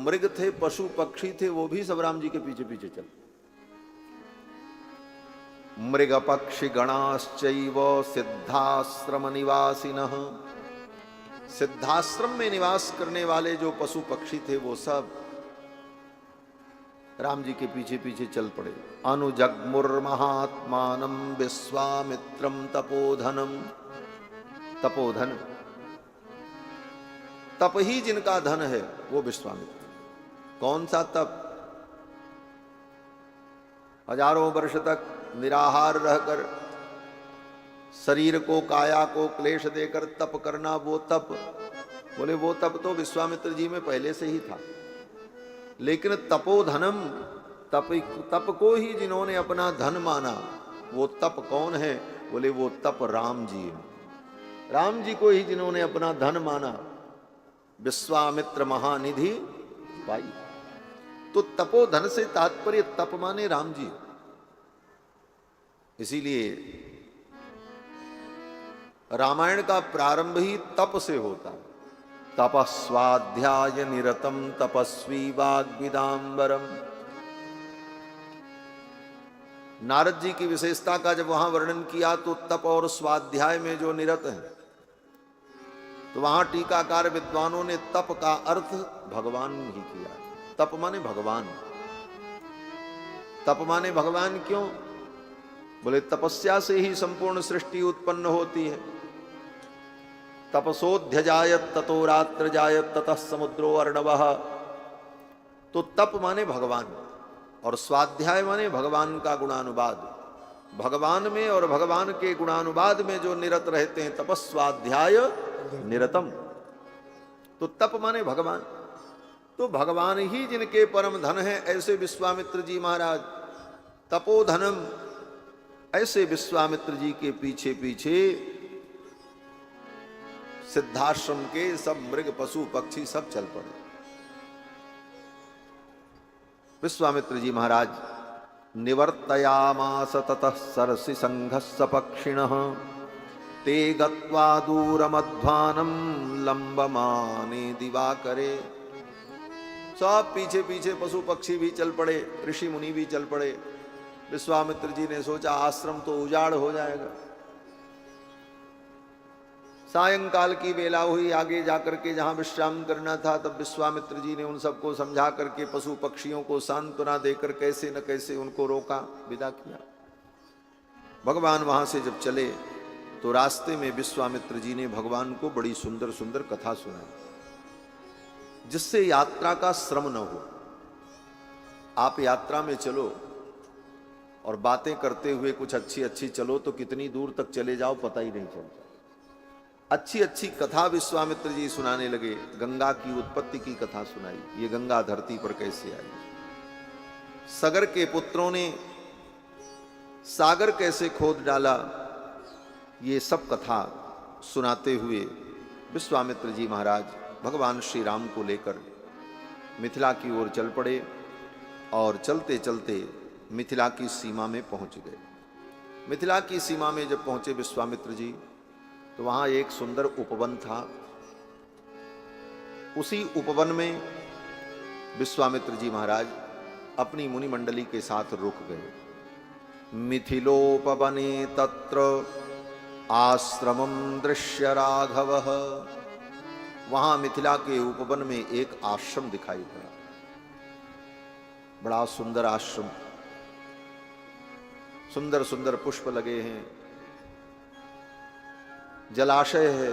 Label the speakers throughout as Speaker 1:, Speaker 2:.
Speaker 1: मृग थे, पशु पक्षी थे, वो भी सब राम जी के पीछे पीछे चल। मृग पक्षी गणाश्चैव सिद्धाश्रम निवासिनः, सिद्धाश्रम में निवास करने वाले जो पशु पक्षी थे वो सब राम जी के पीछे पीछे चल पड़े। अनुजग्मुर्महात्मानं विश्वामित्रं तपोधनम, तपोधन, तप ही जिनका धन है वो विश्वामित्र। कौन सा तप? हजारों वर्ष तक निराहार रहकर शरीर को, काया को क्लेश देकर तप करना, वो तप। बोले वो तप तो विश्वामित्र जी में पहले से ही था, लेकिन तपोधनम, तप को ही जिन्होंने अपना धन माना, वो तप कौन है? बोले वो तप राम जी है। राम जी को ही जिन्होंने अपना धन माना, विश्वामित्र महानिधि पाई। तो तपोधन से तात्पर्य तप माने राम जी। इसीलिए रामायण का प्रारंभ ही तप से होता है। तपस्वाध्याय निरतम तपस्वी वाग्विदाम्बरम। नारद जी की विशेषता का जब वहां वर्णन किया तो तप और स्वाध्याय में जो निरत है, तो वहां टीकाकार विद्वानों ने तप का अर्थ भगवान ही किया। तप माने भगवान। तप माने भगवान क्यों? बोले तपस्या से ही संपूर्ण सृष्टि उत्पन्न होती है। तपसोऽध्यजायत ततो रात्र जायत ततः समुद्रो अर्णवः। तो तप माने भगवान और स्वाध्याय माने भगवान का गुणानुवाद। भगवान में और भगवान के गुणानुवाद में जो निरत रहते हैं, तपस्वाध्याय निरतम। तो तप माने भगवान। तो भगवान ही जिनके परम धन है, ऐसे विश्वामित्र जी महाराज तपोधनम, ऐसे विश्वामित्र जी के पीछे पीछे सिद्धाश्रम के सब मृग पशु पक्षी सब चल पड़े। विश्वामित्र जी महाराज निवर्तयामास ततः सरसि संघस्स पक्षिणः ते गत्वा दूरमध्वानं लंबमाने दिवाकरे। सब पीछे पीछे पशु पक्षी भी चल पड़े, ऋषि मुनि भी चल पड़े। विश्वामित्र जी ने सोचा आश्रम तो उजाड़ हो जाएगा। सायंकाल की बेला हुई, आगे जाकर के जहां विश्राम करना था, तब विश्वामित्र जी ने उन सबको समझा करके पशु पक्षियों को सांत्वना देकर कैसे न कैसे उनको रोका, विदा किया। भगवान वहां से जब चले तो रास्ते में विश्वामित्र जी ने भगवान को बड़ी सुंदर सुंदर कथा सुनाई, जिससे यात्रा का श्रम न हो। आप यात्रा में चलो और बातें करते हुए कुछ अच्छी अच्छी चलो तो कितनी दूर तक चले जाओ पता ही नहीं चलता। अच्छी अच्छी कथा विश्वामित्र जी सुनाने लगे। गंगा की उत्पत्ति की कथा सुनाई, ये गंगा धरती पर कैसे आई, सगर के पुत्रों ने सागर कैसे खोद डाला, ये सब कथा सुनाते हुए विश्वामित्र जी महाराज भगवान श्री राम को लेकर मिथिला की ओर चल पड़े और चलते चलते मिथिला की सीमा में पहुंच गए। मिथिला की सीमा में जब पहुंचे विश्वामित्र जी, तो वहां एक सुंदर उपवन था। उसी उपवन में विश्वामित्र जी महाराज अपनी मुनि मंडली के साथ रुक गए। मिथिलोपवने तत्र आश्रमं दृश्य राघवः। वहां मिथिला के उपवन में एक आश्रम दिखाई पड़ा, बड़ा सुंदर आश्रम, सुंदर सुंदर पुष्प लगे हैं, जलाशय है,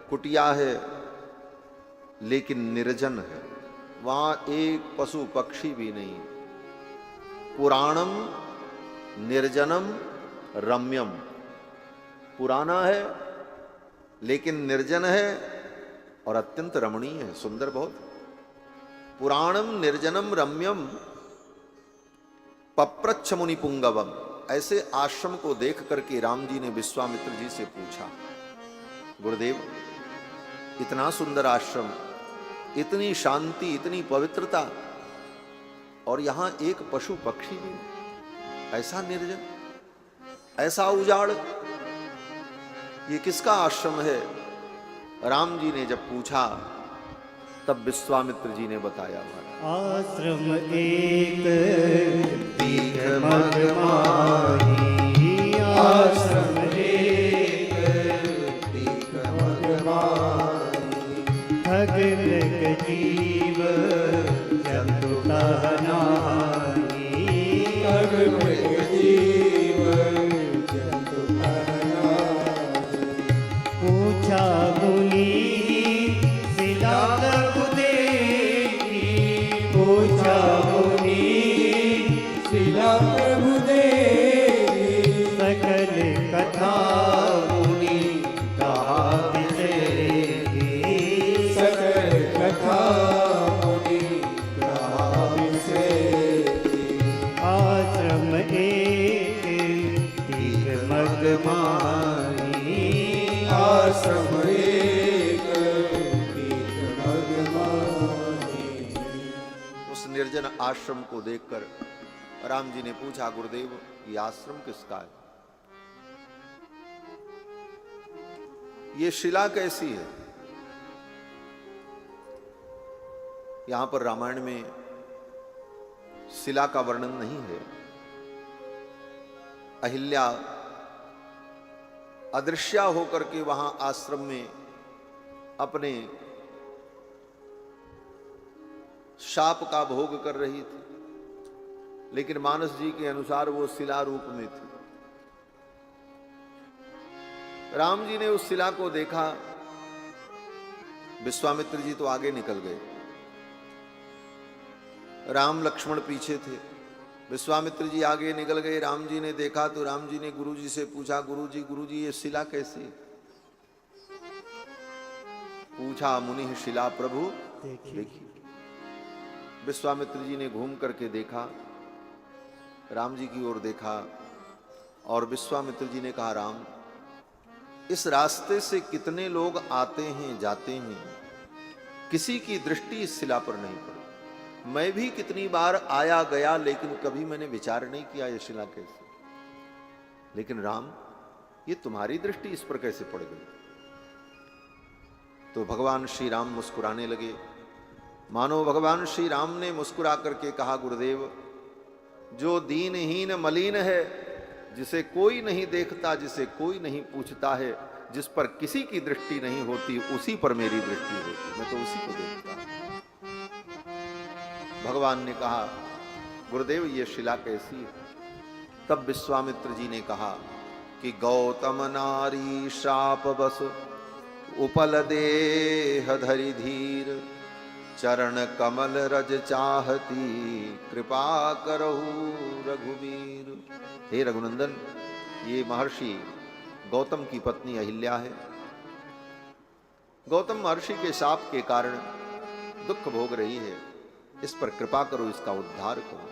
Speaker 1: कुटिया है, लेकिन निर्जन है। वहां एक पशु पक्षी भी नहीं। पुराणम निर्जनम रम्यम, पुराना है लेकिन निर्जन है और अत्यंत रमणीय है, सुंदर बहुत। पुराणम निर्जनम रम्यम पप्रच्छ मुनि पुंगवम। ऐसे आश्रम को देख करके राम जी ने विश्वामित्र जी से पूछा, गुरुदेव इतना सुंदर आश्रम, इतनी शांति, इतनी पवित्रता, और यहां एक पशु पक्षी भी, ऐसा निर्जन, ऐसा उजाड़, ये किसका आश्रम है? राम जी ने जब पूछा तब विश्वामित्र जी ने बताया महाराज,
Speaker 2: आश्रम एक दीघ मग माही, आश्रम एक दीघ मग माही, ठग मृग जीव जंतु तहनाही, ठग मृग जीव जंतु तहनाही। पूछा मुनि शिला प्रभु देखी, पूछा मुनि शिला प्रभु देखी, सकल कथा मुनि कहा विसरेगी, सकल कथा मुनि कहा विसरेगी। आश्रम एक दीघ मग माही, आश्रम एक दीघ मग माही।
Speaker 1: उस निर्जन आश्रम को देखकर राम जी ने पूछा, गुरुदेव ये आश्रम किसका है? ये शिला कैसी है? यहां पर रामायण में शिला का वर्णन नहीं है। अहिल्या अदृश्या होकर के वहां आश्रम में अपने शाप का भोग कर रही थी, लेकिन मानस जी के अनुसार वो शिला रूप में थी। राम जी ने उस शिला को देखा, विश्वामित्र जी तो आगे निकल गए, राम लक्ष्मण पीछे थे। विश्वामित्र जी आगे निकल गए, राम जी ने देखा तो राम जी ने गुरु जी से पूछा, गुरु जी ये शिला कैसी है? पूछा मुनि शिला प्रभु देखी। विश्वामित्र जी ने घूम करके देखा, राम जी की ओर देखा और विश्वामित्र जी ने कहा, राम इस रास्ते से कितने लोग आते हैं जाते हैं, किसी की दृष्टि इस शिला पर नहीं पड़ी। मैं भी कितनी बार आया गया, लेकिन कभी मैंने विचार नहीं किया ये शिला कैसे। लेकिन राम ये तुम्हारी दृष्टि इस पर कैसे पड़ गई? तो भगवान श्री राम मुस्कुराने लगे। मानो भगवान श्री राम ने मुस्कुरा करके कहा, गुरुदेव जो दीनहीन मलिन है, जिसे कोई नहीं देखता, जिसे कोई नहीं पूछता है, जिस पर किसी की दृष्टि नहीं होती, उसी पर मेरी दृष्टि होती, मैं तो उसी को देखता। भगवान ने कहा, गुरुदेव ये शिला कैसी है? तब विश्वामित्र जी ने कहा कि गौतम नारी शाप बस उपल देह धरि धीर, चरण कमल रज चाहती कृपा करहु रघुवीर। हे रघुनंदन, ये महर्षि गौतम की पत्नी अहिल्या है। गौतम महर्षि के शाप के कारण दुख भोग रही है, इस पर कृपा करो, इसका उद्धार करो।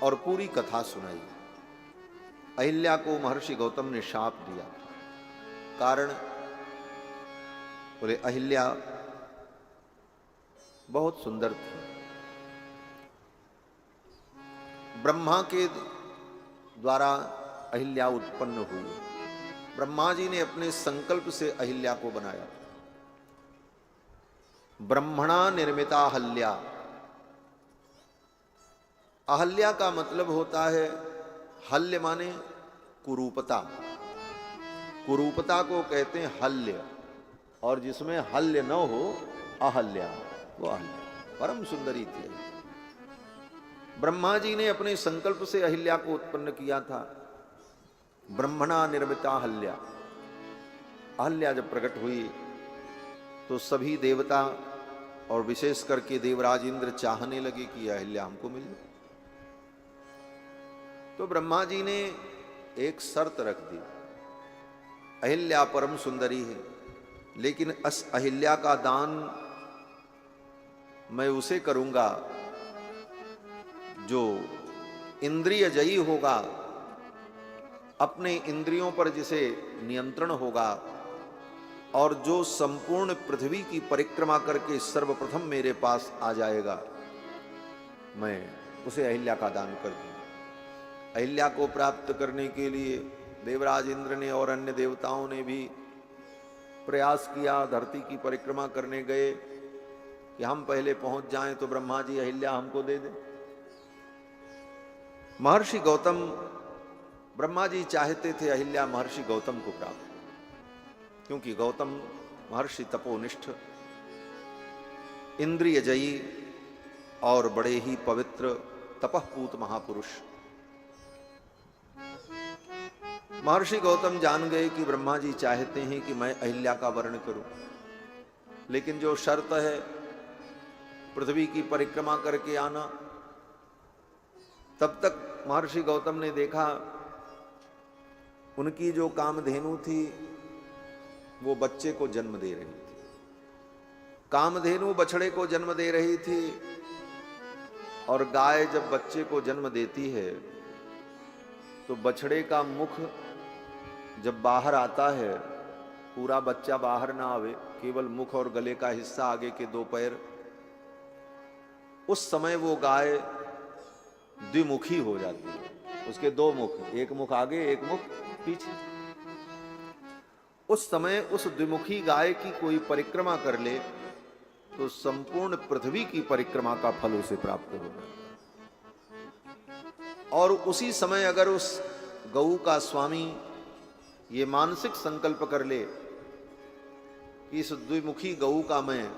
Speaker 1: और पूरी कथा सुनाई। अहिल्या को महर्षि गौतम ने शाप दिया। कारण बोले अहिल्या बहुत सुंदर थी, ब्रह्मा के द्वारा अहिल्या उत्पन्न हुई। ब्रह्मा जी ने अपने संकल्प से अहिल्या को बनाया। ब्रह्मणा निर्मिता अहल्या। अहल्या का मतलब होता है, हल्य माने कुरूपता, कुरूपता को कहते हैं हल्य, और जिसमें हल्य न हो अहल्या, वो अहल्या परम सुंदरी थी। ब्रह्मा जी ने अपने संकल्प से अहिल्या को उत्पन्न किया था। ब्रह्मणा निर्मिता अहल्या। अहल्या जब प्रकट हुई तो सभी देवता और विशेष करके देवराज इंद्र चाहने लगे कि अहिल्या हमको मिल जाए। तो ब्रह्मा जी ने एक शर्त रख दी, अहिल्या परम सुंदरी है, लेकिन इस अहिल्या का दान मैं उसे करूंगा जो इंद्रिय जयी होगा, अपने इंद्रियों पर जिसे नियंत्रण होगा, और जो संपूर्ण पृथ्वी की परिक्रमा करके सर्वप्रथम मेरे पास आ जाएगा, मैं उसे अहिल्या का दान कर दूंगा। अहिल्या को प्राप्त करने के लिए देवराज इंद्र ने और अन्य देवताओं ने भी प्रयास किया, धरती की परिक्रमा करने गए कि हम पहले पहुंच जाएं तो ब्रह्मा जी अहिल्या हमको दे दें। महर्षि गौतम, ब्रह्मा जी चाहते थे अहिल्या महर्षि गौतम को प्राप्त, क्योंकि गौतम महर्षि तपोनिष्ठ, इंद्रिय जयी और बड़े ही पवित्र तपःपूत महापुरुष। महर्षि गौतम जान गए कि ब्रह्मा जी चाहते हैं कि मैं अहिल्या का वर्ण करूं, लेकिन जो शर्त है पृथ्वी की परिक्रमा करके आना। तब तक महर्षि गौतम ने देखा उनकी जो कामधेनु थी वो बच्चे को जन्म दे रही थी। कामधेनु बछड़े को जन्म दे रही थी, और गाय जब बच्चे को जन्म देती है तो बछड़े का मुख जब बाहर आता है, पूरा बच्चा बाहर ना आवे, केवल मुख और गले का हिस्सा, आगे के 2 पैर, उस समय वो गाय द्विमुखी हो जाती है। उसके 2 मुख, एक मुख आगे एक मुख पीछे। उस समय उस द्विमुखी गाय की कोई परिक्रमा कर ले तो संपूर्ण पृथ्वी की परिक्रमा का फल उसे प्राप्त होगा। और उसी समय अगर उस गऊ का स्वामी ये मानसिक संकल्प कर ले कि इस द्विमुखी गऊ का मैं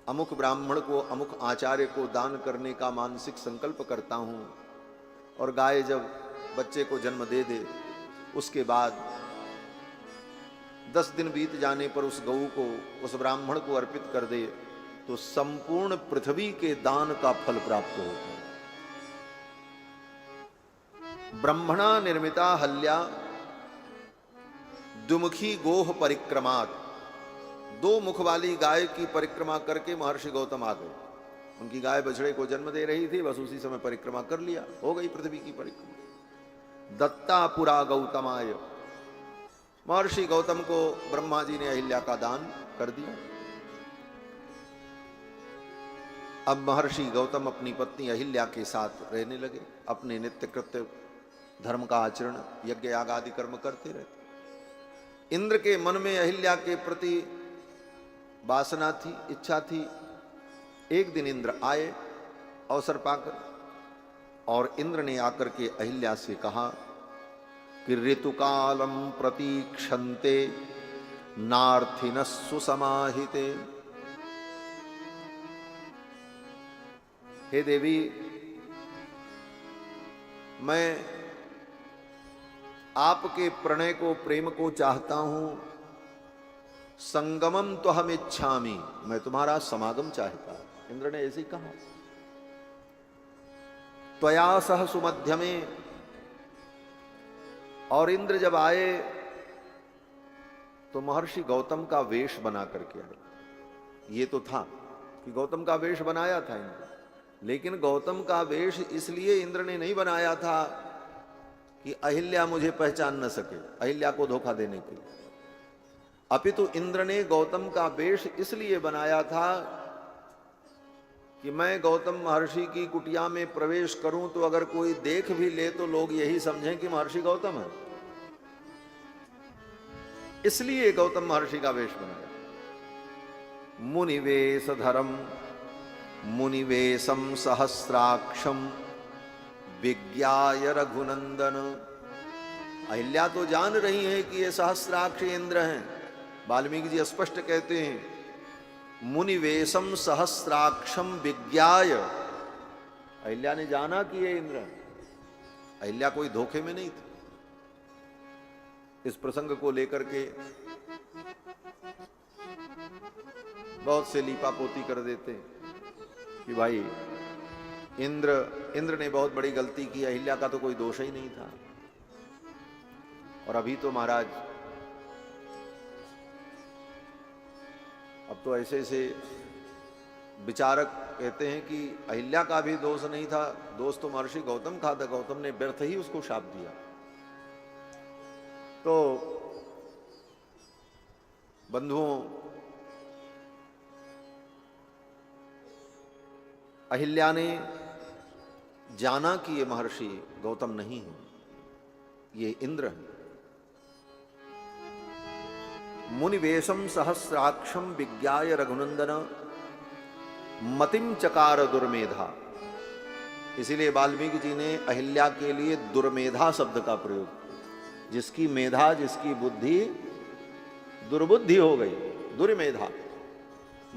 Speaker 1: अमुक ब्राह्मण को, अमुक आचार्य को दान करने का मानसिक संकल्प करता हूं, और गाय जब बच्चे को जन्म दे दे, उसके बाद 10 दिन बीत जाने पर उस गऊ को उस ब्राह्मण को अर्पित कर दे, तो संपूर्ण पृथ्वी के दान का फल प्राप्त होता है। ब्रह्मणा निर्मिता हल्या द्विमुखी गोह परिक्रमात्। 2 मुख वाली गाय की परिक्रमा करके महर्षि गौतम आ गए। उनकी गाय बछड़े को जन्म दे रही थी, बस उसी समय परिक्रमा कर लिया, हो गई पृथ्वी की परिक्रमा। दत्ता पुरा गौतमाय, महर्षि गौतम को ब्रह्मा जी ने अहिल्या का दान कर दिया। अब महर्षि गौतम अपनी पत्नी अहिल्या के साथ रहने लगे, अपने नित्य कृत्य धर्म का आचरण, यज्ञ याग आदि कर्म करते रहते। इंद्र के मन में अहिल्या के प्रति वासना थी, इच्छा थी। एक दिन इंद्र आए अवसर पाकर, और इंद्र ने आकर के अहिल्या से कहा कि ऋतुकालम प्रतीक्षन्ते नार्थिनः सुसमाहिते। हे देवी, मैं आपके प्रणय को, प्रेम को चाहता हूं। संगमम तो हम इच्छामी, मैं तुम्हारा समागम चाहता। इंद्र ने ऐसे ही कहा। त्वया सह सुमध्यमे, और इंद्र जब आए तो महर्षि गौतम का वेश बना करके आए। ये तो था कि गौतम का वेश बनाया था इंद्र, लेकिन गौतम का वेश इसलिए इंद्र ने नहीं बनाया था कि अहिल्या मुझे पहचान न सके, अहिल्या को धोखा देने के लिए। अपितु इंद्र ने गौतम का वेश इसलिए बनाया था कि मैं गौतम महर्षि की कुटिया में प्रवेश करूं तो अगर कोई देख भी ले तो लोग यही समझें कि महर्षि गौतम है। इसलिए गौतम महर्षि का वेश बनाया। मुनिवेश धरम मुनिवेशम सहस्राक्षम विज्ञाय रघुनंदन। अहिल्या तो जान रही है कि ये सहस्राक्ष इंद्र हैं। वाल्मीकि जी स्पष्ट कहते हैं मुनिवेशम सहस्राक्षम विज्ञाय। अहिल्या ने जाना कि ये इंद्र हैं। अहिल्या कोई धोखे में नहीं थी। इस प्रसंग को लेकर के बहुत से लीपापोती कर देते कि भाई इंद्र ने बहुत बड़ी गलती की, अहिल्या का तो कोई दोष ही नहीं था। और अभी तो महाराज अब तो ऐसे ऐसे विचारक कहते हैं कि अहिल्या का भी दोष नहीं था, दोष तो महर्षि गौतम का था। गौतम ने व्यर्थ ही उसको शाप दिया। तो बंधुओं, अहिल्या ने जाना कि ये महर्षि गौतम नहीं है, ये इंद्र है। मुनिवेशम सहस्राक्षम विज्ञाय रघुनंदन मतिम चकार दुर्मेधा। इसीलिए वाल्मीकि जी ने अहिल्या के लिए दुर्मेधा शब्द का प्रयोग, जिसकी मेधा, जिसकी बुद्धि दुर्बुद्धि हो गई, दुर्मेधा।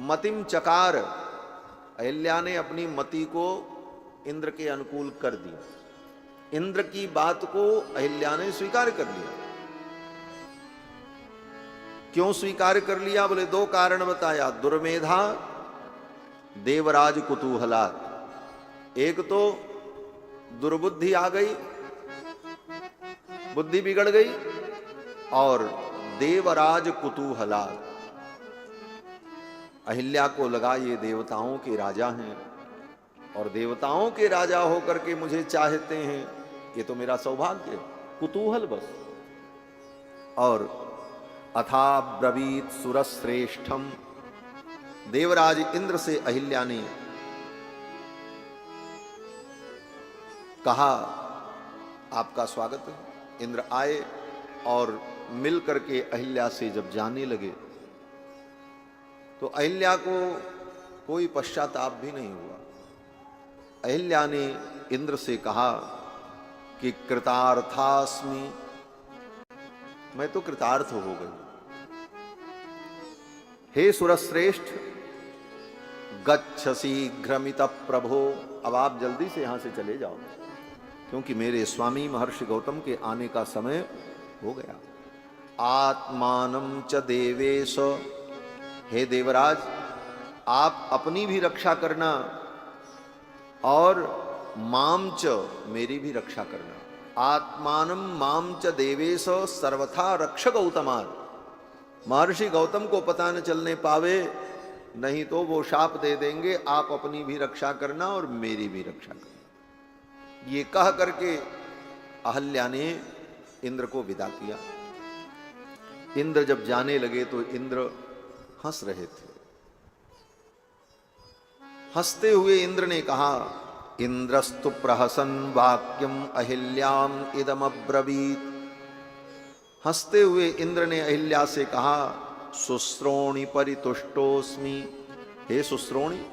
Speaker 1: मतिम चकार, अहिल्या ने अपनी मति को इंद्र के अनुकूल कर दी। इंद्र की बात को अहिल्या ने स्वीकार कर लिया। क्यों स्वीकार कर लिया? बोले दो कारण बताया। दुर्मेधा, देवराज कुतूहलात। एक तो दुर्बुद्धि आ गई, बुद्धि बिगड़ गई, और देवराज कुतूहलात। अहिल्या को लगा ये देवताओं के राजा हैं और देवताओं के राजा होकर के मुझे चाहते हैं, ये तो मेरा सौभाग्य है। कुतूहल बस। और अथा ब्रवीत सुरश्रेष्ठम, देवराज इंद्र से अहिल्या ने कहा आपका स्वागत है। इंद्र आए और मिल करके अहिल्या से जब जाने लगे तो अहिल्या को कोई पश्चाताप भी नहीं हुआ। अहिल्या ने इंद्र से कहा कि कृतार्थास्मि, मैं तो कृतार्थ हो गई। हे सुरश्रेष्ठ, गच्छ शीघ्रमित प्रभो, अब आप जल्दी से यहां से चले जाओ, क्योंकि मेरे स्वामी महर्षि गौतम के आने का समय हो गया। आत्मानं च देवेश, हे देवराज, आप अपनी भी रक्षा करना और माम च, मेरी भी रक्षा करना। आत्मानं माम च देवेश सर्वथा रक्ष गौतमान। महर्षि गौतम को पता न चलने पावे, नहीं तो वो शाप दे देंगे, आप अपनी भी रक्षा करना और मेरी भी रक्षा करना। ये कह करके अहल्या ने इंद्र को विदा किया। इंद्र जब जाने लगे तो इंद्र हंस रहे थे। हंसते हुए इंद्र ने कहा, इंद्रस्तु प्रहसन वाक्यम अहिल्याम इदम अब्रवीत। हंसते हुए इंद्र ने अहिल्या से कहा, सुश्रोणि परितुष्टोस्मि, हे सुश्रोणि,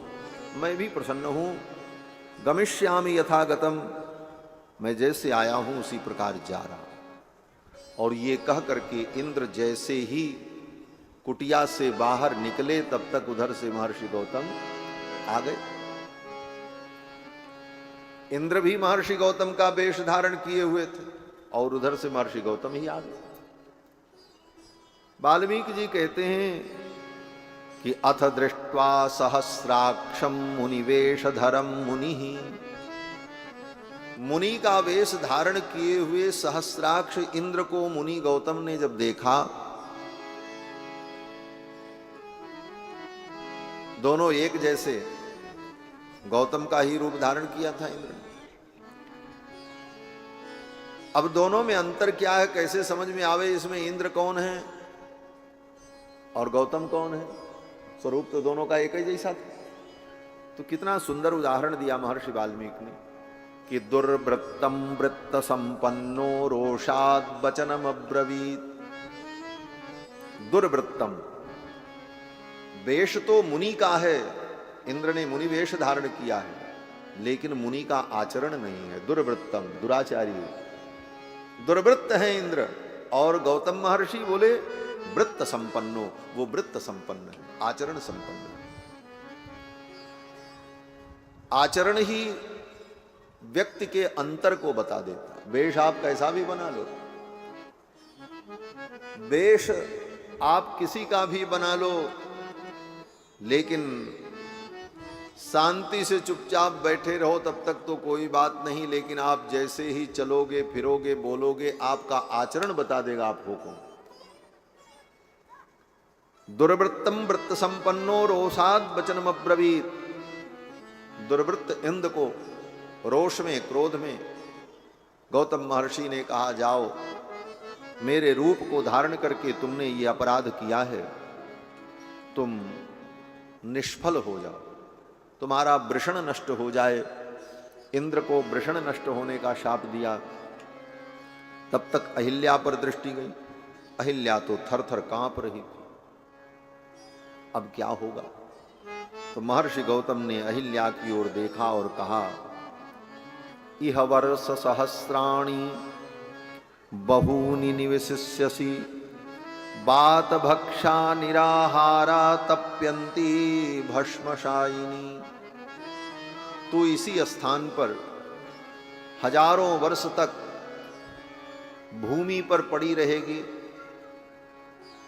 Speaker 1: मैं भी प्रसन्न हूं। गमिष्यामि यथागतम, मैं जैसे आया हूं उसी प्रकार जा रहा। और ये कह करके इंद्र जैसे ही कुटिया से बाहर निकले, तब तक उधर से महर्षि गौतम आ गए। इंद्र भी महर्षि गौतम का वेश धारण किए हुए थे और उधर से महर्षि गौतम ही आ गए। वाल्मीकि जी कहते हैं कि अथ दृष्ट्वा सहस्राक्षम मुनिवेशधरम मुनि, मुनि का वेश धारण किए हुए सहस्राक्ष इंद्र को मुनि गौतम ने जब देखा, दोनों एक जैसे, गौतम का ही रूप धारण किया था इंद्र ने। अब दोनों में अंतर क्या है, कैसे समझ में आवे इसमें इंद्र कौन है और गौतम कौन है? स्वरूप तो दोनों का एक ही जैसा था। तो कितना सुंदर उदाहरण दिया महर्षि वाल्मीकि ने कि दुर्वृत्तम वृत्त संपन्नो रोषाद वचनम अब्रवीत। दुर्वृत्तम, वेश तो मुनि का है, इंद्र ने मुनि वेश धारण किया है, लेकिन मुनि का आचरण नहीं है। दुर्वृत्तम, दुराचारी, दुर्वृत्त है इंद्र। और गौतम महर्षि बोले वृत्त संपन्नो, वो वृत्त संपन्न है, आचरण संपन्न है। आचरण ही व्यक्ति के अंतर को बता देता है। वेश आप कैसा भी बना लो, वेश आप किसी का भी बना लो, लेकिन शांति से चुपचाप बैठे रहो तब तक तो कोई बात नहीं, लेकिन आप जैसे ही चलोगे, फिरोगे, बोलोगे, आपका आचरण बता देगा आप हो कौन। दुर्वृत्तम वृत्त संपन्नो रोषाद वचनम अब्रवीत। दुर्वृत्त इंद्र को रोष में, क्रोध में गौतम महर्षि ने कहा, जाओ, मेरे रूप को धारण करके तुमने ये अपराध किया है, तुम निष्फल हो जाओ, तुम्हारा वृषण नष्ट हो जाए। इंद्र को वृषण नष्ट होने का शाप दिया। तब तक अहिल्या पर दृष्टि गई। अहिल्या तो थर थर कांप रही थी। अब क्या होगा? तो महर्षि गौतम ने अहिल्या की ओर देखा और कहा, इह वर्ष सहस्राणि बहूनि निवसिष्यसि, बात भक्षा निराहारा तप्यन्ति भस्मशायिनी। तू इसी स्थान पर हजारों वर्ष तक भूमि पर पड़ी रहेगी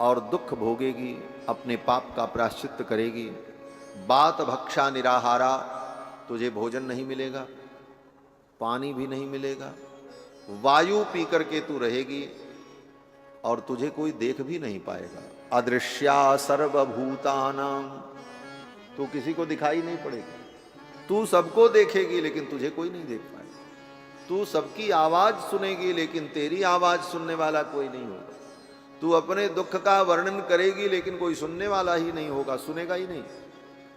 Speaker 1: और दुख भोगेगी, अपने पाप का प्रायश्चित्त करेगी। बात भक्षा निराहारा, तुझे भोजन नहीं मिलेगा, पानी भी नहीं मिलेगा, वायु पी करके तू रहेगी और तुझे कोई देख भी नहीं पाएगा। अदृश्या सर्वभूतानां, तू किसी को दिखाई नहीं पड़ेगी। तू सबको देखेगी लेकिन तुझे कोई नहीं देख पाएगा। तू सबकी आवाज सुनेगी लेकिन तेरी आवाज सुनने वाला कोई नहीं होगा। तू अपने दुख का वर्णन करेगी लेकिन कोई सुनने वाला ही नहीं होगा, सुनेगा ही नहीं।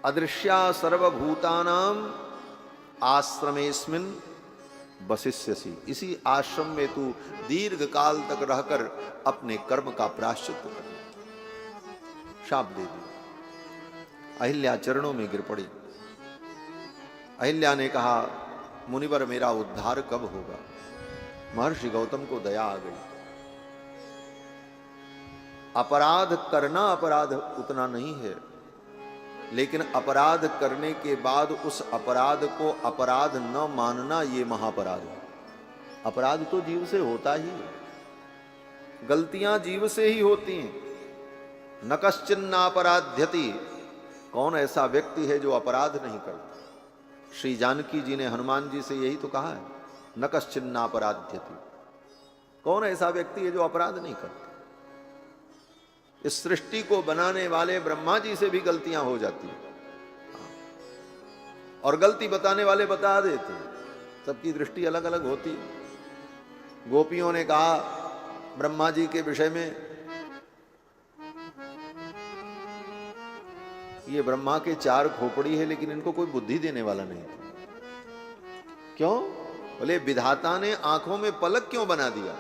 Speaker 1: अदृश्या सर्वभूतानां आश्रमेस्मिन् वसिष्यसि, इसी आश्रम में तू दीर्घ काल तक रहकर अपने कर्म का प्रायश्चित्त कर। शाप दे दी। अहिल्या चरणों में गिर पड़ी। अहिल्या ने कहा, मुनिवर मेरा उद्धार कब होगा? महर्षि गौतम को दया आ गई। अपराध करना अपराध उतना नहीं है, लेकिन अपराध करने के बाद उस अपराध को अपराध न मानना, ये महापराध है। अपराध तो जीव से होता ही है, गलतियां जीव से ही होती हैं। न कश्चिन्नापराध्यति, कौन ऐसा व्यक्ति है जो अपराध नहीं करता? श्री जानकी जी ने हनुमान जी से यही तो कहा है, न कश्चिन्नापराध्यति। कौन ऐसा व्यक्ति है जो अपराध नहीं करता? इस सृष्टि को बनाने वाले ब्रह्मा जी से भी गलतियां हो जाती हैं और गलती बताने वाले बता देते हैं। सबकी दृष्टि अलग अलग होती है। गोपियों ने कहा ब्रह्मा जी के विषय में, ये ब्रह्मा के 4 खोपड़ी है लेकिन इनको कोई बुद्धि देने वाला नहीं। क्यों? बोले विधाता ने आंखों में पलक क्यों बना दिया?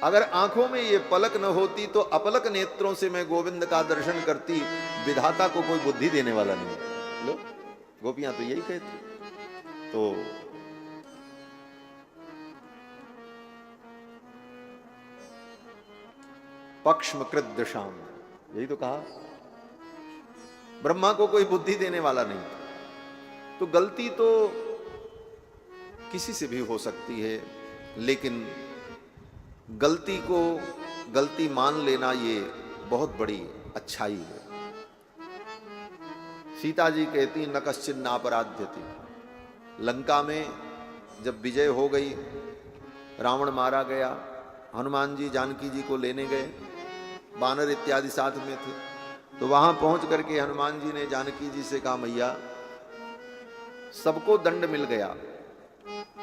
Speaker 1: अगर आंखों में ये पलक न होती तो अपलक नेत्रों से मैं गोविंद का दर्शन करती, विधाता को कोई बुद्धि देने वाला नहीं। लो, गोपियां तो यही कहती। तो पक्ष्म कृद्दशाम, यही तो कहा, ब्रह्मा को कोई बुद्धि देने वाला नहीं। तो गलती तो किसी से भी हो सकती है, लेकिन गलती को गलती मान लेना ये बहुत बड़ी अच्छाई है। सीता जी कहती न कश्चिन्नापराध्यति। लंका में जब विजय हो गई, रावण मारा गया, हनुमान जी जानकी जी को लेने गए, बानर इत्यादि साथ में थे। तो वहां पहुंच करके हनुमान जी ने जानकी जी से कहा, मैया सबको दंड मिल गया,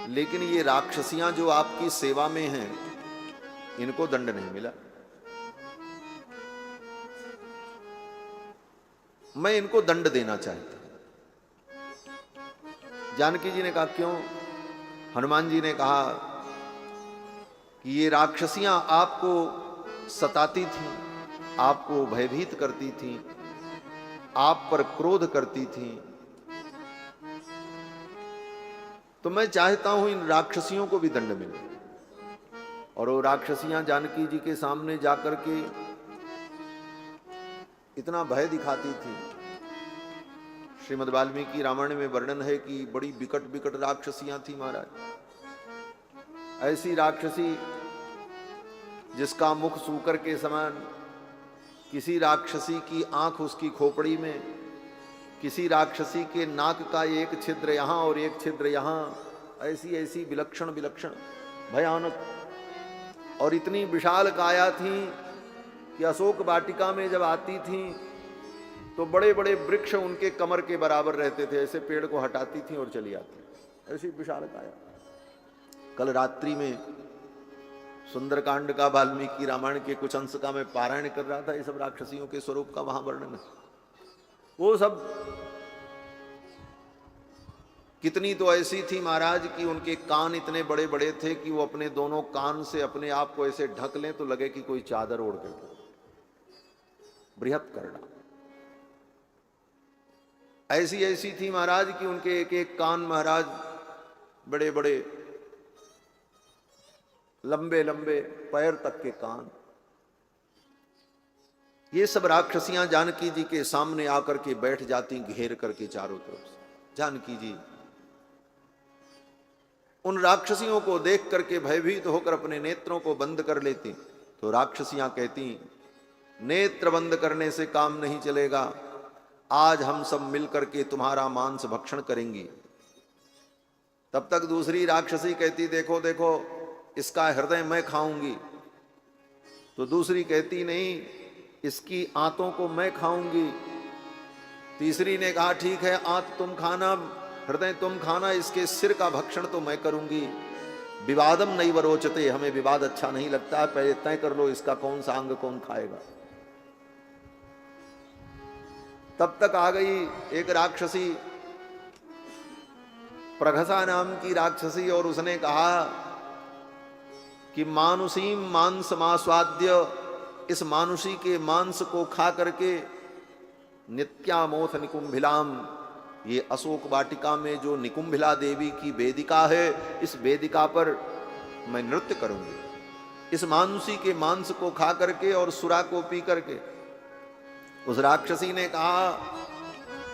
Speaker 1: लेकिन ये राक्षसियां जो आपकी सेवा में हैं इनको दंड नहीं मिला। मैं इनको दंड देना चाहता हूं। जानकी जी ने कहा क्यों? हनुमान जी ने कहा कि ये राक्षसियां आपको सताती थीं, आपको भयभीत करती थीं, आप पर क्रोध करती थीं, तो मैं चाहता हूं इन राक्षसियों को भी दंड मिले। और वो राक्षसियां जानकी जी के सामने जाकर के इतना भय दिखाती थी। श्रीमद् वाल्मीकि रामायण में वर्णन है कि बड़ी विकट विकट राक्षसियां थी महाराज। ऐसी राक्षसी जिसका मुख सूकर के समान, किसी राक्षसी की आंख उसकी खोपड़ी में, किसी राक्षसी के नाक का एक छिद्र यहां और एक छिद्र यहां, ऐसी ऐसी विलक्षण विलक्षण भयानक, और इतनी विशाल काया थी कि अशोक वाटिका में जब आती थी तो बड़े बड़े वृक्ष उनके कमर के बराबर रहते थे। ऐसे पेड़ को हटाती थी और चली आती, ऐसी विशाल काया। कल रात्रि में सुंदरकांड का, वाल्मीकि रामायण के कुछ अंश का मैं पारायण कर रहा था। ये सब राक्षसियों के स्वरूप का वहां वर्णन है। वो सब कितनी तो ऐसी थी महाराज कि उनके कान इतने बड़े बड़े थे कि वो अपने दोनों कान से अपने आप को ऐसे ढक लें तो लगे कि कोई चादर ओढ़ के, बृहत करना। ऐसी ऐसी थी महाराज कि उनके एक एक कान महाराज बड़े बड़े, लंबे लंबे पैर तक के कान। ये सब राक्षसियां जानकी जी के सामने आकर के बैठ जाती घेर करके चारों तरफ से। जानकी जी उन राक्षसियों को देख करके भयभीत होकर अपने नेत्रों को बंद कर लेती। तो राक्षसियां कहती, नेत्र बंद करने से काम नहीं चलेगा, आज हम सब मिलकर के तुम्हारा मांस भक्षण करेंगी। तब तक दूसरी राक्षसी कहती, देखो देखो इसका हृदय मैं खाऊंगी। तो दूसरी कहती, नहीं इसकी आंतों को मैं खाऊंगी। तीसरी ने कहा, ठीक है आंत तुम खाना, हृदय तुम खाना, इसके सिर का भक्षण तो मैं करूंगी। विवादम नहीं वरोचते, हमें विवाद अच्छा नहीं लगता है, पहले तय कर लो इसका कौन सा अंग कौन खाएगा। तब तक आ गई एक राक्षसी, प्रघसा नाम की राक्षसी, और उसने कहा कि मानुषीम मांस मास्वाद्य, इस मानुषी के मांस को खा करके नित्यामोथ निकुंभिलाम, ये अशोक वाटिका में जो निकुंभिला देवी की वेदिका है, इस वेदिका पर मैं नृत्य करूंगी। इस मानुषी के मांस को खा करके और सुरा को पी करके। उस राक्षसी ने कहा,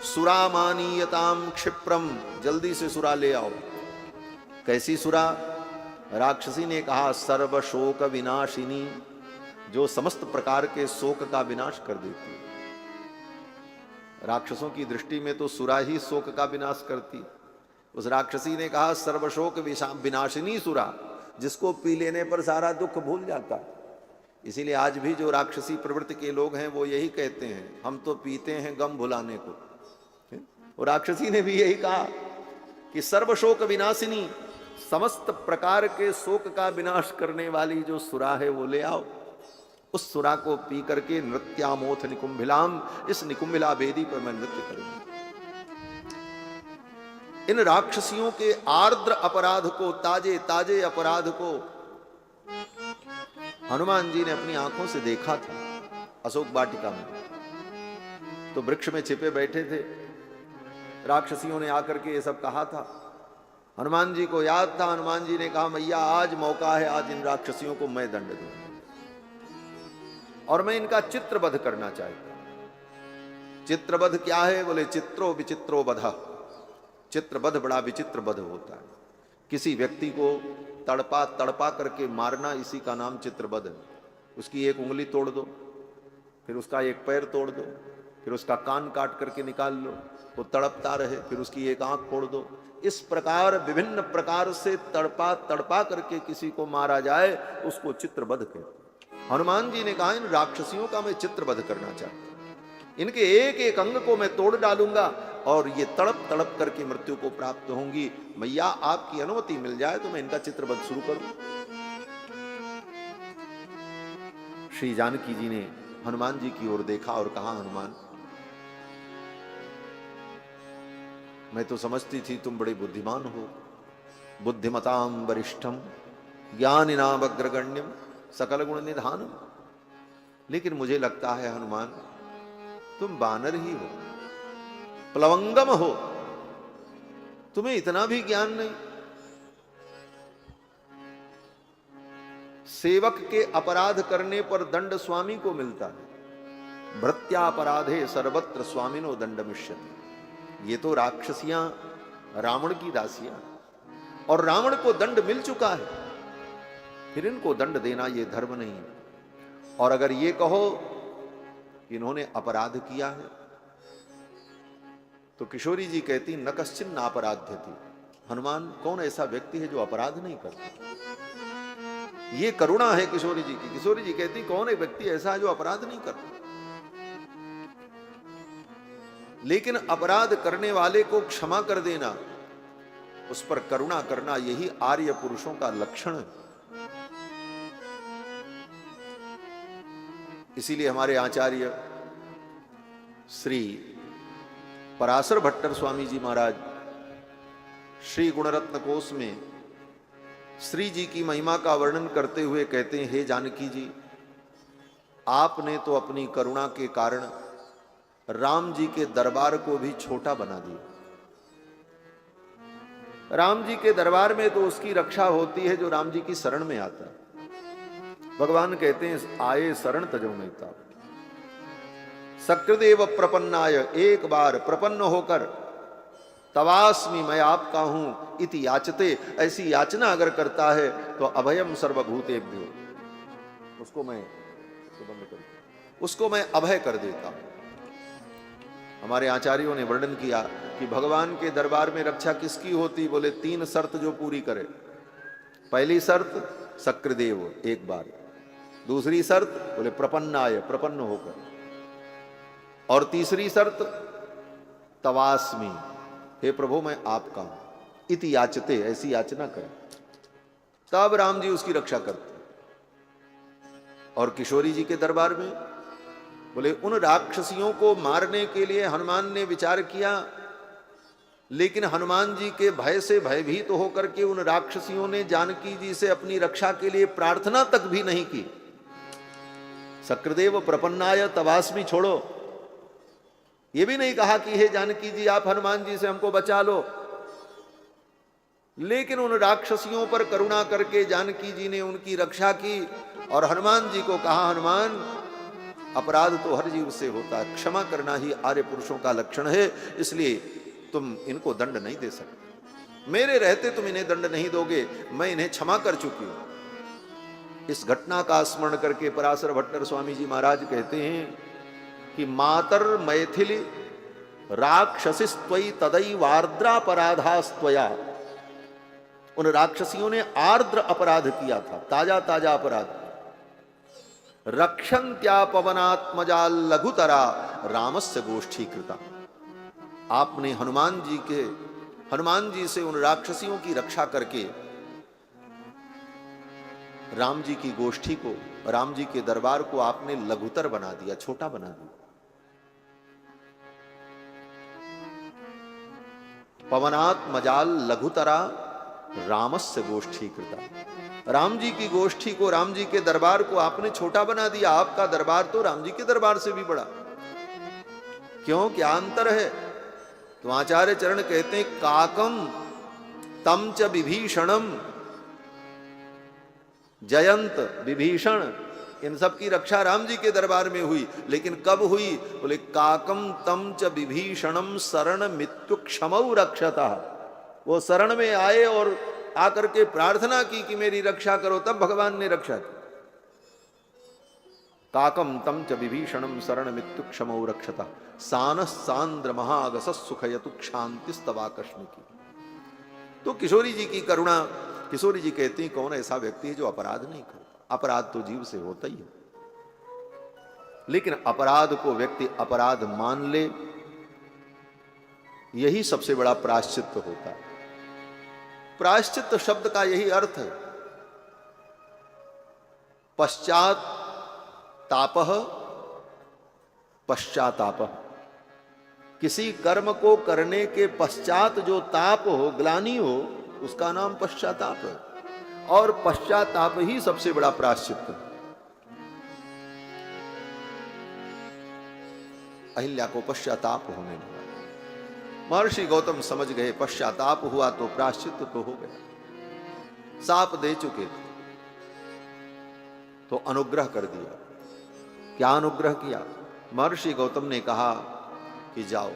Speaker 1: सुरा मानीयताम क्षिप्रम, जल्दी से सुरा ले आओ। कैसी सुरा? राक्षसी ने कहा, सर्व शोक विनाशिनी, जो समस्त प्रकार के शोक का विनाश कर देती है। राक्षसों की दृष्टि में तो सुरा ही शोक का विनाश करती। उस राक्षसी ने कहा, सर्वशोक विनाशिनी सुरा, जिसको पी लेने पर सारा दुख भूल जाता है। इसीलिए आज भी जो राक्षसी प्रवृत्ति के लोग हैं वो यही कहते हैं, हम तो पीते हैं गम भुलाने को। और राक्षसी ने भी यही कहा कि सर्वशोक विनाशिनी, समस्त प्रकार के शोक का विनाश करने वाली जो सुरा है वो ले आओ। उस सुरा को पी करके नृत्यामोथ निकुंभिलाम, इस निकुंभिला वेदी पर मैं नृत्य करूंगी। इन राक्षसियों के आर्द्र अपराध को, ताजे ताजे अपराध को हनुमान जी ने अपनी आंखों से देखा था अशोक वाटिका में। तो वृक्ष में छिपे बैठे थे, राक्षसियों ने आकर के ये सब कहा था। हनुमान जी को याद था। हनुमान जी ने कहा, मैया आज मौका है, आज इन राक्षसियों को मैं दंड दूं और मैं इनका चित्रवध करना चाहता हूं। चित्रवध क्या है? बोले चित्रो विचित्रो वध। चित्रवध बड़ा विचित्र वध होता है। किसी व्यक्ति को तड़पा तड़पा करके मारना, इसी का नाम चित्रवध है। उसकी एक उंगली तोड़ दो, फिर उसका एक पैर तोड़ दो, फिर उसका कान काट करके निकाल लो, वो तड़पता रहे, फिर उसकी एक आंख फोड़ दो। इस प्रकार विभिन्न प्रकार से तड़पा तड़पा करके किसी को मारा जाए, उसको चित्रवध कहते हैं। हनुमान जी ने कहा, इन राक्षसियों का मैं चित्रवध करना चाहता हूं, इनके एक एक अंग को मैं तोड़ डालूंगा और ये तड़प तड़प करके मृत्यु को प्राप्त होंगी। मैया आपकी अनुमति मिल जाए तो मैं इनका चित्रवध शुरू करूं। श्री जानकी जी ने हनुमान जी की ओर देखा और कहा, हनुमान मैं तो समझती थी तुम बड़े बुद्धिमान हो, बुद्धिमताम वरिष्ठम ज्ञानिनाम अग्रगण्यम सकल गुण निधानम, लेकिन मुझे लगता है हनुमान तुम बानर ही हो, प्लवंगम हो, तुम्हें इतना भी ज्ञान नहीं। सेवक के अपराध करने पर दंड स्वामी को मिलता है, भृत्यापराधे सर्वत्र स्वामिनो दंडमिष्यति। ये तो राक्षसियां रावण की दासियां, और रावण को दंड मिल चुका है, फिर इनको दंड देना ये धर्म नहीं है। और अगर ये कहो कि इन्होंने अपराध किया है, तो किशोरी जी कहती, न कश्चिन नापराध्य थी। हनुमान कौन ऐसा व्यक्ति है जो अपराध नहीं करता? ये करुणा है किशोरी जी की। किशोरी जी कहती, कौन एक व्यक्ति ऐसा है जो अपराध नहीं करता? लेकिन अपराध करने वाले को क्षमा कर देना, उस पर करुणा करना, यही आर्य पुरुषों का लक्षण है। इसीलिए हमारे आचार्य श्री पराशर भट्टर स्वामी जी महाराज श्री गुणरत्न कोश में श्री जी की महिमा का वर्णन करते हुए कहते हैं, हे जानकी जी, आपने तो अपनी करुणा के कारण राम जी के दरबार को भी छोटा बना दिया। राम जी के दरबार में तो उसकी रक्षा होती है जो राम जी की शरण में आता है। भगवान कहते हैं, आए शरण तजो मेहता। सकृदेव प्रपन्नाय, एक बार प्रपन्न होकर तवास्मि, मैं आपका हूं, इति याचते, ऐसी याचना अगर करता है तो अभयम सर्वभूतेभ्यो, उसको मैं अभय कर देता हूं। हमारे आचार्यों ने वर्णन किया कि भगवान के दरबार में रक्षा किसकी होती, बोले 3 शर्त जो पूरी करे। पहली शर्त सक्रदेव, एक बार। दूसरी शर्त बोले प्रपन्नाय, प्रपन्न होकर। और तीसरी शर्त तवास्मि, हे प्रभु मैं आपका हूं, इति याचते, ऐसी याचना करें, तब राम जी उसकी रक्षा करते। और किशोरी जी के दरबार में बोले उन राक्षसियों को मारने के लिए हनुमान ने विचार किया, लेकिन हनुमान जी के भय से भयभीत तो होकर के उन राक्षसियों ने जानकी जी से अपनी रक्षा के लिए प्रार्थना तक भी नहीं की। सक्रदेव प्रपन्नाय तवास्मि छोड़ो, ये भी नहीं कहा कि हे जानकी जी आप हनुमान जी से हमको बचा लो, लेकिन उन राक्षसियों पर करुणा करके जानकी जी ने उनकी रक्षा की। और हनुमान जी को कहा, हनुमान अपराध तो हर जीव से होता है, क्षमा करना ही आर्य पुरुषों का लक्षण है, इसलिए तुम इनको दंड नहीं दे सकते, मेरे रहते तुम इन्हें दंड नहीं दोगे, मैं इन्हें क्षमा कर चुकी हूं। इस घटना का स्मरण करके पराशर भट्टर स्वामी जी महाराज कहते हैं कि मातर मैथिली राक्षसिस्त्वयि तदैवार्द्रापराधास्त्वया, उन राक्षसियों ने आर्द्र अपराध किया था, ताजा ताजा अपराध। रक्षन्त्या पवनात्मजा लघुतरा रामस्य गोष्ठी कृता, आपने हनुमान जी से उन राक्षसियों की रक्षा करके राम जी की गोष्ठी को, राम जी के दरबार को आपने लघुतर बना दिया, छोटा बना दिया। पवनात्मजाल लघुतरा रामस्य गोष्ठी कृता, राम जी की गोष्ठी को, राम जी के दरबार को आपने छोटा बना दिया। आपका दरबार तो राम जी के दरबार से भी बड़ा, क्यों, क्या अंतर है? तो आचार्य चरण कहते हैं, काकम तम च विभीषणम, जयंत विभीषण, इन सब की रक्षा राम जी के दरबार में हुई, लेकिन कब हुई? बोले काकम तम च विभीषणम शरण मृत्यु क्षमौ रक्षता, वो शरण में आए और आकर के प्रार्थना की कि मेरी रक्षा करो, तब भगवान ने रक्षा की। काकम तम च विभीषणम शरण मृत्यु क्षमौ रक्षता, सानः सांद्र महागस सुखयतु क्षांतिस्तवाकस्मि की। तो किशोरी जी की करुणा, किशोरी जी कहती हैं, कौन ऐसा व्यक्ति है जो अपराध नहीं करता? अपराध तो जीव से होता ही है, लेकिन अपराध को व्यक्ति अपराध मान ले, यही सबसे बड़ा प्रायश्चित्त होता है। प्रायश्चित्त शब्द का यही अर्थ है, पश्चात तापः पश्चातापः, किसी कर्म को करने के पश्चात जो ताप हो, ग्लानि हो, उसका नाम पश्चाताप है। और पश्चाताप ही सबसे बड़ा प्रायश्चित्त है। अहिल्या को पश्चाताप होने लगा, महर्षि गौतम समझ गए पश्चाताप हुआ तो प्रायश्चित्त तो हो गया। साप दे चुके थे तो अनुग्रह कर दिया। क्या अनुग्रह किया? महर्षि गौतम ने कहा कि जाओ,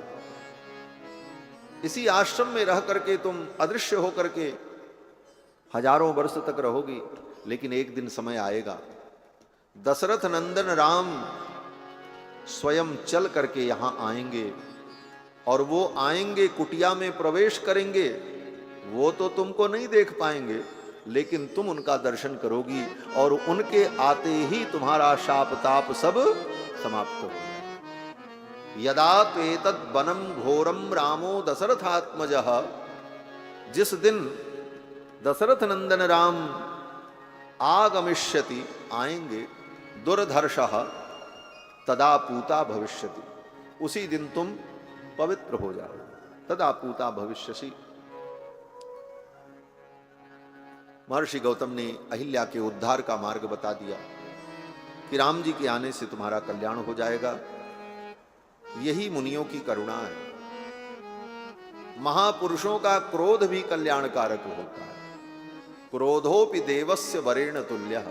Speaker 1: इसी आश्रम में रह करके तुम अदृश्य होकर के हजारों वर्ष तक रहोगी, लेकिन एक दिन समय आएगा, दशरथ नंदन राम स्वयं चल करके यहां आएंगे, और वो आएंगे, कुटिया में प्रवेश करेंगे, वो तो तुमको नहीं देख पाएंगे, लेकिन तुम उनका दर्शन करोगी, और उनके आते ही तुम्हारा शाप ताप सब समाप्त हो गया। यदा त्वेतद् वनम घोरम रामो दशरथात्मजः, जिस दिन दशरथ नंदन राम आगमिष्यति, आएंगे, दुर्धर्षः तदा पूता भविष्यति, उसी दिन तुम पवित्र हो जाओ, तदा पूता भविष्यसि। महर्षि गौतम ने अहिल्या के उद्धार का मार्ग बता दिया कि राम जी के आने से तुम्हारा कल्याण हो जाएगा। यही मुनियों की करुणा है। महापुरुषों का क्रोध भी कल्याणकारक होता है। क्रोधोपि देवस्य वरेण तुल्यः।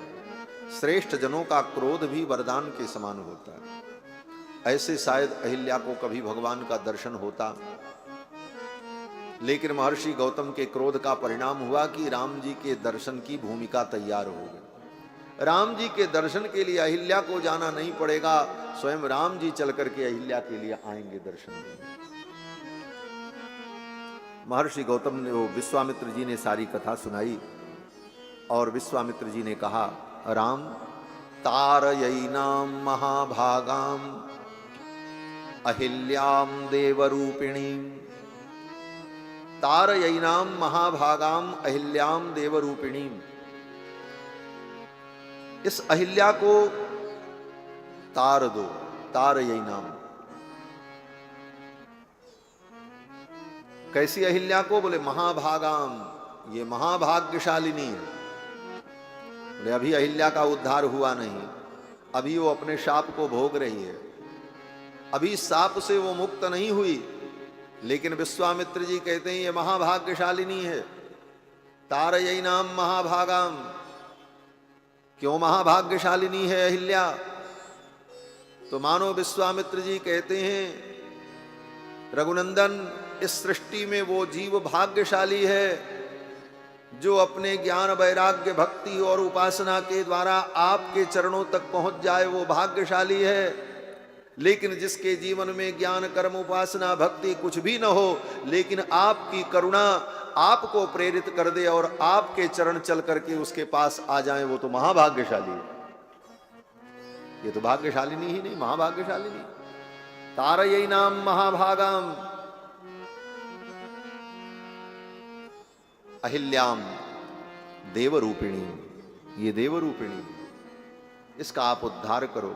Speaker 1: श्रेष्ठ जनों का क्रोध भी वरदान के समान होता है। ऐसे शायद अहिल्या को कभी भगवान का दर्शन होता, लेकिन महर्षि गौतम के क्रोध का परिणाम हुआ कि राम जी के दर्शन की भूमिका तैयार हो गई। राम जी के दर्शन के लिए अहिल्या को जाना नहीं पड़ेगा, स्वयं राम जी चल करके अहिल्या के लिए आएंगे दर्शन देंगे। महर्षि गौतम ने वो विश्वामित्र जी ने सारी कथा सुनाई और विश्वामित्र जी ने कहा, राम तारयैनाम महाभागाम अहिल्याम देवरूपिणीम। तारयैनाम महाभागाम अहिल्याम देवरूपिणीम। इस अहिल्या को तार दो। तारयैनाम कैसी अहिल्या को? बोले महाभागाम, ये महाभाग्यशालिनी है। बोले अभी अहिल्या का उद्धार हुआ नहीं, अभी वो अपने शाप को भोग रही है, अभी शाप से वो मुक्त नहीं हुई। लेकिन विश्वामित्र जी कहते हैं ये महाभाग्यशालिनी है। तारयैनाम महाभागाम। क्यों महाभाग्यशालिनी है अहिल्या? तो मानो विश्वामित्र जी कहते हैं, रघुनंदन, इस सृष्टि में वो जीव भाग्यशाली है जो अपने ज्ञान वैराग्य भक्ति और उपासना के द्वारा आपके चरणों तक पहुंच जाए, वो भाग्यशाली है। लेकिन जिसके जीवन में ज्ञान कर्म उपासना भक्ति कुछ भी न हो, लेकिन आपकी करुणा आपको प्रेरित कर दे और आपके चरण चल करके उसके पास आ जाए, वो तो महाभाग्यशाली है। ये तो भाग्यशालिनी ही नहीं, महाभाग्यशालिनी। तारयैनाम महाभागाम अहिल्याम देवरूपिणी। ये देवरूपिणी, इसका आप उद्धार करो।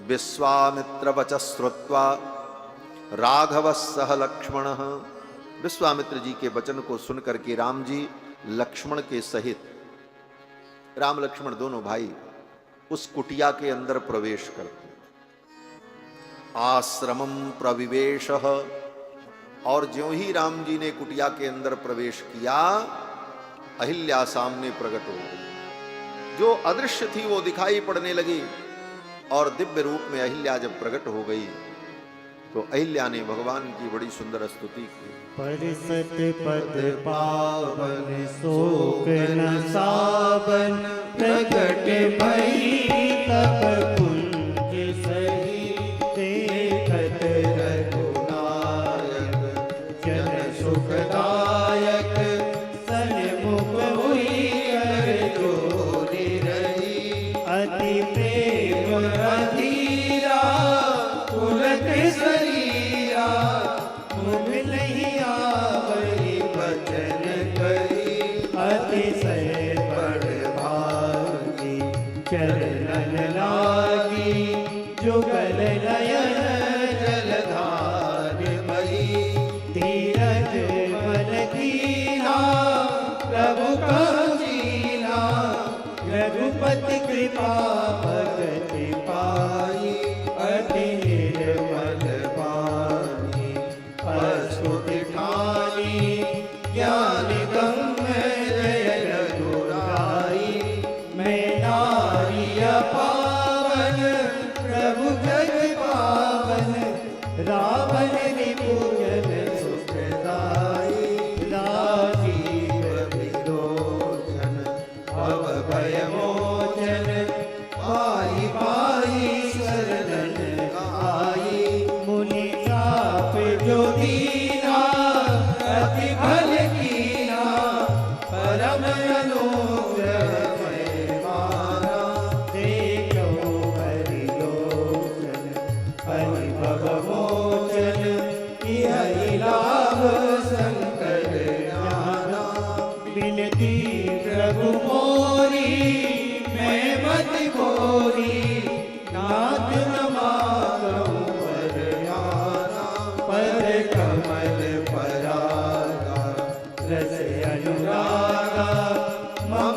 Speaker 1: विश्वामित्र वच श्रुत्वा राघव सह लक्ष्मण। विश्वामित्र जी के वचन को सुनकर के राम जी लक्ष्मण के सहित, राम लक्ष्मण दोनों भाई उस कुटिया के अंदर प्रवेश करते। आश्रमम प्रविवेश। और ज्यों ही राम जी ने कुटिया के अंदर प्रवेश किया, अहिल्या सामने प्रकट हो गई। जो अदृश्य थी वो दिखाई पड़ने लगी और दिव्य रूप में अहिल्या जब प्रकट हो गई तो अहिल्या ने भगवान की बड़ी सुंदर स्तुति की।
Speaker 2: परिसत पद पावन शोक न सावन, प्रकट भई तब कुंज सही, देखत रघुनायक जन सुखदायक, सन्मुख हुई कर जोरी रही, अति प्रेम अधीरा पुलक शरीरा, मुख नहीं आवई वचन करी, अतिशय बड़ भागी चरणन लागी, जुगल नयन जलधार मई, धीरज मन कीना प्रभु काजीना, रघुपति कृपा भगति पाई, अति निर्मल वाणी प्रस्तुति ठानी, ज्ञान गम्य जय रघुराई, मैं नारी पावन प्रभु जग पावन, रावण निपूजन सुखदाई, राजीव विलोचन भव भय मोचन, पाई पाई शरणन आई, मुनि साप जो दीना अति भल कीना, परम अनुग्रह मैं माना, देखो हरि लोचन हरि भव मोचन, यही लाभ शंकर जाना, बिनती प्रभु मोरी मैं मत गोरी, नाथ नमागहु पर जाना, पर कमल परागा रस अनुरागा, मम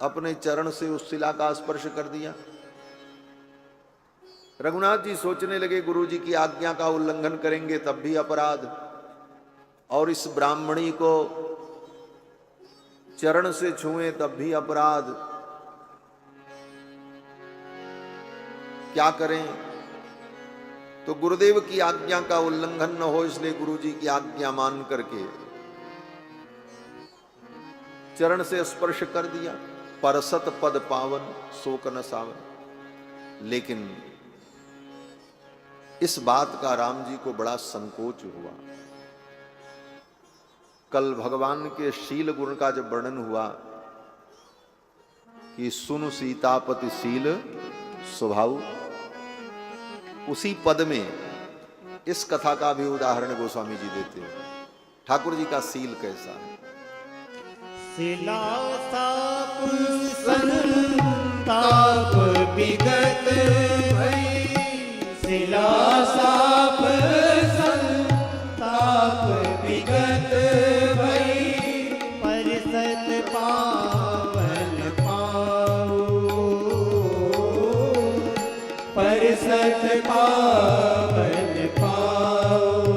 Speaker 1: अपने चरण से उस शिला का स्पर्श कर दिया। रघुनाथ जी सोचने लगे गुरु जी की आज्ञा का उल्लंघन करेंगे तब भी अपराध, और इस ब्राह्मणी को चरण से छुए तब भी अपराध, क्या करें। तो गुरुदेव की आज्ञा का उल्लंघन न हो इसलिए गुरु जी की आज्ञा मान करके चरण से स्पर्श कर दिया। परसत पद पावन शोक न सावन। लेकिन इस बात का राम जी को बड़ा संकोच हुआ। कल भगवान के शील गुण का जब वर्णन हुआ कि सुनु सीतापति शील स्वभाव, उसी पद में इस कथा का भी उदाहरण गोस्वामी जी देते हैं। ठाकुर जी का शील कैसा है।
Speaker 2: शिला साप संताप विगत भई, शिला साप संताप विगत भई, परिसत पावन पाओ, परिसत पावन पाओ।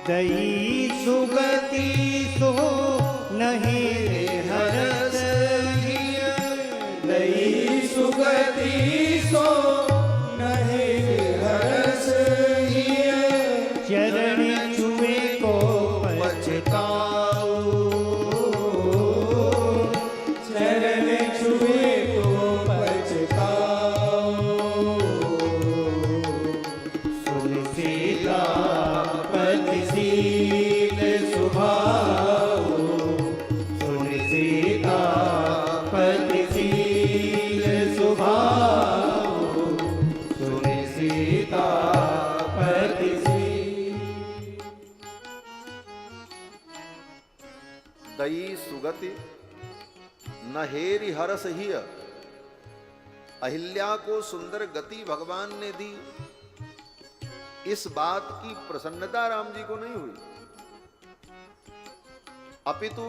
Speaker 2: दई सुगति सो नहीं हरस हिय, दई सुगति सो नहीं हरस हिय, चरण छुए को पछताओ, चरण छुए को पछताओ। सुन सीतापति शील स्वभाव, सुन सीतापति शील स्वभाव, सुन सीतापति शील।
Speaker 1: दई सुगति न हेरि हरस हिय। अहिल्या को सुंदर गति भगवान ने दी, इस बात की प्रसन्नता राम जी को नहीं हुई, अपितु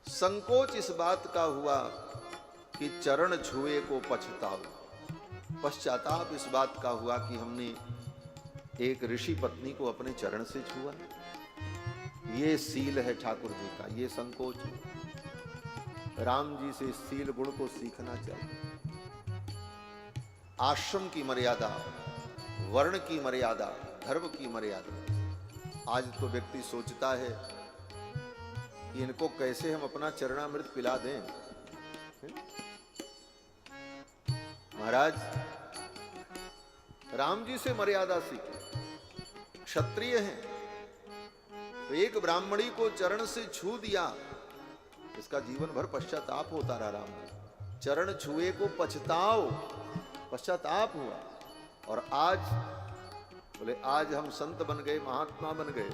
Speaker 1: संकोच इस बात का हुआ कि चरण छुए को पछताओ। पश्चाताप इस बात का हुआ कि हमने एक ऋषि पत्नी को अपने चरण से छुआ। ये सील है ठाकुर जी का, ये संकोच है। राम जी से सील गुण को सीखना चाहिए। आश्रम की मर्यादा, वर्ण की मर्यादा, धर्म की मर्यादा। आज तो व्यक्ति सोचता है कि इनको कैसे हम अपना चरणामृत पिला दें। महाराज राम जी से मर्यादा सीखे। क्षत्रिय हैं तो एक ब्राह्मणी को चरण से छू दिया, इसका जीवन भर पश्चाताप होता रहा। राम जी चरण छुए को पछताओ, पश्चाताप हुआ। और आज बोले आज हम संत बन गए, महात्मा बन गए,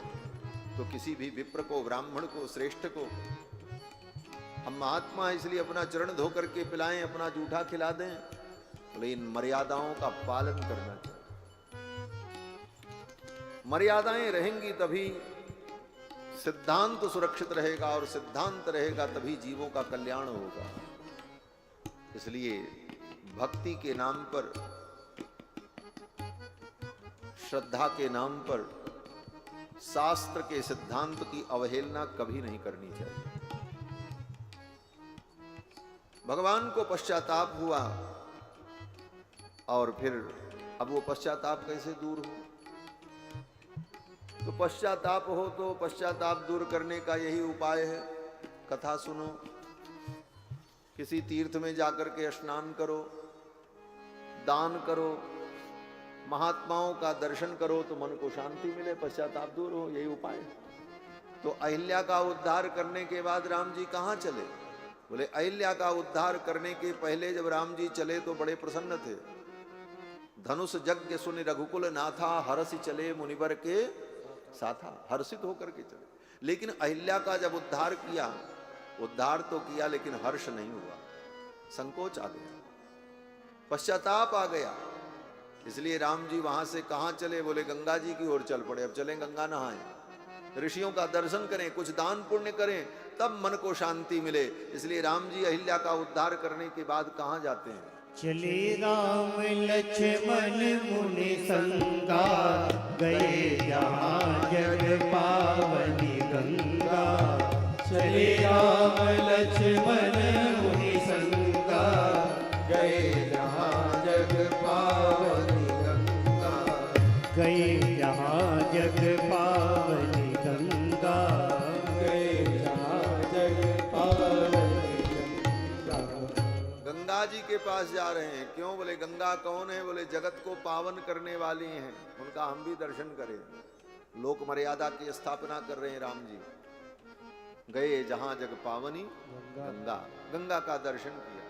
Speaker 1: तो किसी भी विप्र को, ब्राह्मण को, श्रेष्ठ को हम महात्मा इसलिए अपना चरण धो करके पिलाएं, अपना जूठा खिला दें। बोले इन मर्यादाओं का पालन करना चाहिए। मर्यादाएं रहेंगी तभी सिद्धांत सुरक्षित रहेगा, और सिद्धांत रहेगा तभी जीवों का कल्याण होगा। इसलिए भक्ति के नाम पर, श्रद्धा के नाम पर शास्त्र के सिद्धांत की अवहेलना कभी नहीं करनी चाहिए। भगवान को पश्चाताप हुआ, और फिर अब वो पश्चाताप कैसे दूर हो। तो पश्चाताप हो तो पश्चाताप दूर करने का यही उपाय है, कथा सुनो, किसी तीर्थ में जाकर के स्नान करो, दान करो, महात्माओं का दर्शन करो तो मन को शांति मिले, पश्चाताप दूर हो, यही उपाय है। तो अहिल्या का उद्धार करने के बाद राम जी कहाँ चले। बोले अहिल्या का उद्धार करने के पहले जब राम जी चले तो बड़े प्रसन्न थे। धनुष यज्ञ सुनि रघुकुल नाथा, हर्षि चले मुनिवर के साथा। हर्षित होकर के चले। लेकिन अहिल्या का जब उद्धार किया, उद्धार तो किया लेकिन हर्ष नहीं हुआ, संकोच आ गया, पश्चाताप आ गया। इसलिए राम जी वहां से कहां चले। बोले गंगा जी की ओर चल पड़े। अब चलें गंगा नहाएं। ऋषियों का दर्शन करें, कुछ दान पुण्य करें, तब मन को शांति मिले। इसलिए राम जी अहिल्या का उद्धार करने के बाद कहाँ जाते हैं?
Speaker 2: चले राम लक्ष्मण मुनि संगा, गए जहाँ जग पावनी गंगा। चले राम लक्ष्मण मुनि संगा, गए जहाँ जग पावनी गंगा। गए जहाँ जग पावनी गंगा, गए जहाँ जग पावनी गंगा।
Speaker 1: गंगा जी के पास जा रहे हैं। क्यों? बोले गंगा कौन है? बोले जगत को पावन करने वाली हैं, उनका हम भी दर्शन करें। लोक मर्यादा की स्थापना कर रहे हैं राम जी। गए जहां जग पावनी गंगा, गंगा का दर्शन किया।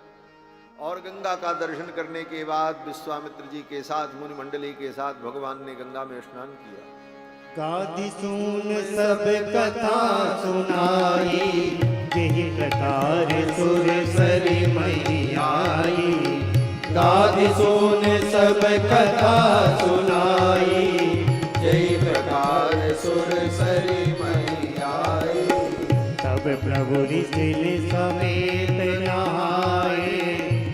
Speaker 1: और गंगा का दर्शन करने के बाद विश्वामित्र जी के साथ, मुनि मंडली के साथ भगवान ने गंगा में स्नान किया।
Speaker 2: गादि सुन सब कथा सुनाई, यही प्रकार सुर सरी मई आई। गादि सुन सब कथा सुनाई, यही प्रकार सुर सरी मई आई। तब प्रभु ऋषि समेत नहाए,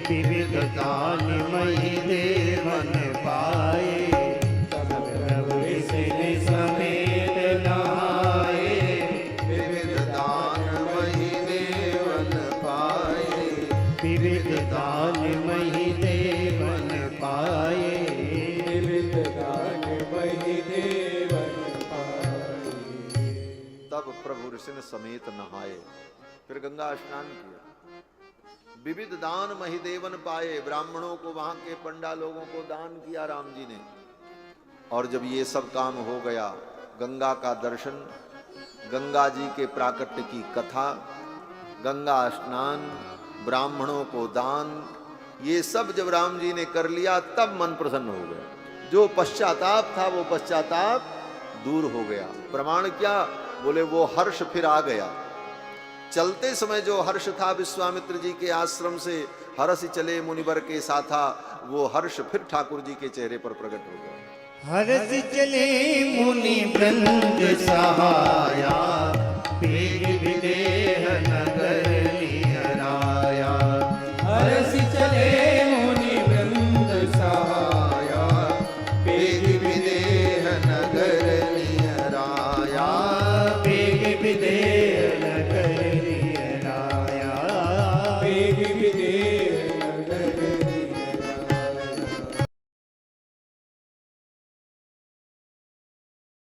Speaker 2: विविध दान मई देवन पाए। तब प्रभु ऋषि समेत नहाए,
Speaker 1: विविध दान मही देवन पाए।
Speaker 2: विविध दान मही देवन पाए। विविध दान मही देवन पाए।
Speaker 1: तब प्रभु ऋषि समेत नहाए, फिर गंगा स्नान किया। विविध दान महिदेवन पाए, ब्राह्मणों को, वहां के पंडा लोगों को दान किया राम जी ने। और जब ये सब काम हो गया, गंगा का दर्शन, गंगा जी के प्राकट्य की कथा, गंगा स्नान, ब्राह्मणों को दान, ये सब जब राम जी ने कर लिया, तब मन प्रसन्न हो गया। जो पश्चाताप था वो पश्चाताप दूर हो गया। प्रमाण क्या? बोले वो हर्ष फिर आ गया। चलते समय जो हर्ष था विश्वामित्र जी के आश्रम से, हर्ष चले मुनिवर के साथा, वो हर्ष फिर ठाकुर जी के चेहरे पर प्रकट हो गया।
Speaker 2: हर्ष चले मुनि वृंद सहाया, वेग विदेह नगर निहराया। हर्ष चले मुनि वृंद सहाया, वेग विदेह नगर निहराया। वेग विदेह